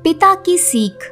पिता की सीख।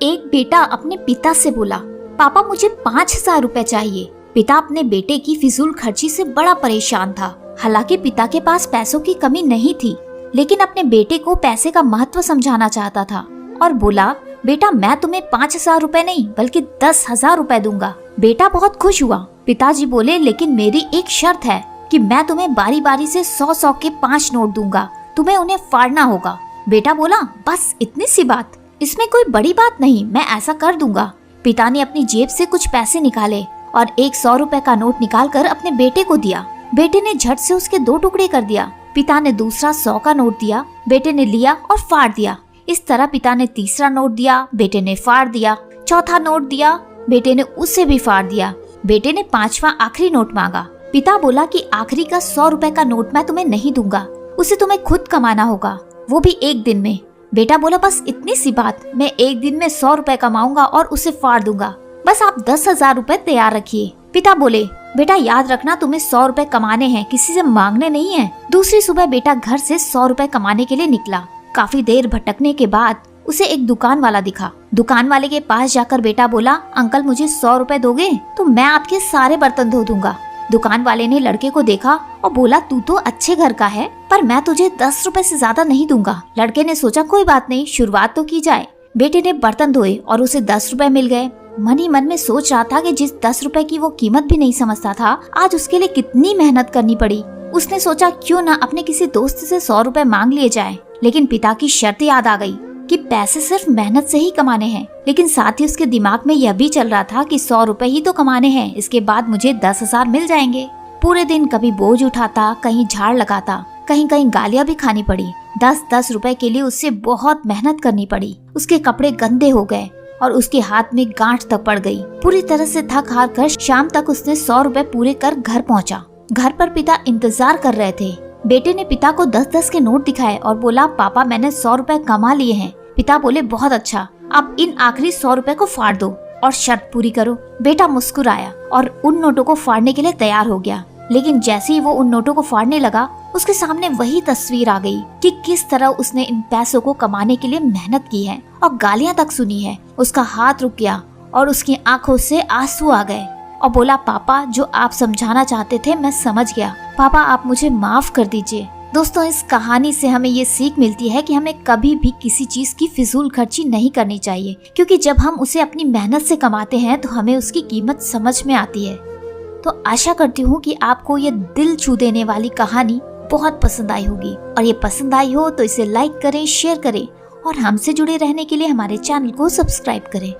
एक बेटा अपने पिता से बोला, पापा मुझे 5,000 रुपए चाहिए। पिता अपने बेटे की फिजूल खर्ची से बड़ा परेशान था। हालांकि पिता के पास पैसों की कमी नहीं थी, लेकिन अपने बेटे को पैसे का महत्व समझाना चाहता था और बोला, बेटा मैं तुम्हें 5,000 रुपए नहीं बल्कि 10,000 रुपए दूंगा। बेटा बहुत खुश हुआ। पिताजी बोले, लेकिन मेरी एक शर्त है कि मैं तुम्हें बारी बारी से 100-100 के 5 नोट दूंगा, तुम्हें उन्हें फाड़ना होगा। बेटा बोला, बस इतनी सी बात, इसमें कोई बड़ी बात नहीं, मैं ऐसा कर दूंगा। पिता ने अपनी जेब से कुछ पैसे निकाले और एक 100 रुपए का नोट निकालकर अपने बेटे को दिया। बेटे ने झट से उसके 2 टुकड़े कर दिया। पिता ने दूसरा 100 का नोट दिया, बेटे ने लिया और फाड़ दिया। इस तरह पिता ने तीसरा नोट दिया, बेटे ने फाड़ दिया। चौथा नोट दिया, बेटे ने उसे भी फाड़ दिया। बेटे ने 5वां आखिरी नोट मांगा। पिता बोला कि आखिरी का 100 रुपए का नोट मैं तुम्हें नहीं दूंगा, उसे तुम्हें खुद कमाना होगा, वो भी एक दिन में। बेटा बोला, बस इतनी सी बात, मैं एक दिन में 100 रुपए कमाऊंगा और उसे फाड़ दूंगा, बस आप 10,000 रुपए तैयार रखिए। पिता बोले, बेटा याद रखना तुम्हें 100 रुपए कमाने हैं, किसी से मांगने नहीं है। दूसरी सुबह बेटा घर से 100 रुपए कमाने के लिए निकला। काफी देर भटकने के बाद उसे एक दुकान वाला दिखा। दुकान वाले के पास जाकर बेटा बोला, अंकल मुझे 100 रुपए दोगे तो मैं आपके सारे बर्तन धो दूंगा। दुकान वाले ने लड़के को देखा और बोला, तू तो अच्छे घर का है, पर मैं तुझे 10 रुपए से ज्यादा नहीं दूंगा। लड़के ने सोचा, कोई बात नहीं, शुरुआत तो की जाए। बेटे ने बर्तन धोए और उसे 10 रुपए मिल गए। मन ही मन में सोच रहा था कि जिस 10 रुपए की वो कीमत भी नहीं समझता था, आज उसके लिए कितनी मेहनत करनी पड़ी। उसने सोचा, क्यों ना अपने किसी दोस्त से 100 रुपए मांग लिए जाए। लेकिन पिता की शर्त याद आ गई कि पैसे सिर्फ मेहनत से ही कमाने हैं। लेकिन साथ ही उसके दिमाग में यह भी चल रहा था कि 100 रुपए ही तो कमाने हैं, इसके बाद मुझे 10,000 मिल जाएंगे। पूरे दिन कभी बोझ उठाता, कहीं झाड़ लगाता, कहीं कहीं गालियां भी खानी पड़ी। 10-10 रुपए के लिए उससे बहुत मेहनत करनी पड़ी। उसके कपड़े गंदे हो गए और उसके हाथ में गांठ तक पड़ गई। पूरी तरह से थक हार कर शाम तक उसने 100 रुपए पूरे कर घर पहुंचा। घर पर पिता इंतजार कर रहे थे। बेटे ने पिता को 10-10 के नोट दिखाए और बोला, पापा मैंने 100 रुपए कमा लिए हैं। पिता बोले, बहुत अच्छा, अब इन आखिरी 100 रुपए को फाड़ दो और शर्त पूरी करो। बेटा मुस्कुराया और उन नोटों को फाड़ने के लिए तैयार हो गया। लेकिन जैसे ही वो उन नोटों को फाड़ने लगा, उसके सामने वही तस्वीर आ गई कि किस तरह उसने इन पैसों को कमाने के लिए मेहनत की है और गालियां तक सुनी है। उसका हाथ रुक गया और उसकी आंखों से आंसू आ गए और बोला, पापा जो आप समझाना चाहते थे मैं समझ गया, पापा आप मुझे माफ कर दीजिए। दोस्तों, इस कहानी से हमें ये सीख मिलती है कि हमें कभी भी किसी चीज की फिजूल खर्ची नहीं करनी चाहिए, क्योंकि जब हम उसे अपनी मेहनत से कमाते हैं तो हमें उसकी कीमत समझ में आती है। तो आशा करती हूँ कि आपको ये दिल छू देने वाली कहानी बहुत पसंद आई होगी, और ये पसंद आई हो तो इसे लाइक करें, शेयर करें और हमसे जुड़े रहने के लिए हमारे चैनल को सब्सक्राइब करें।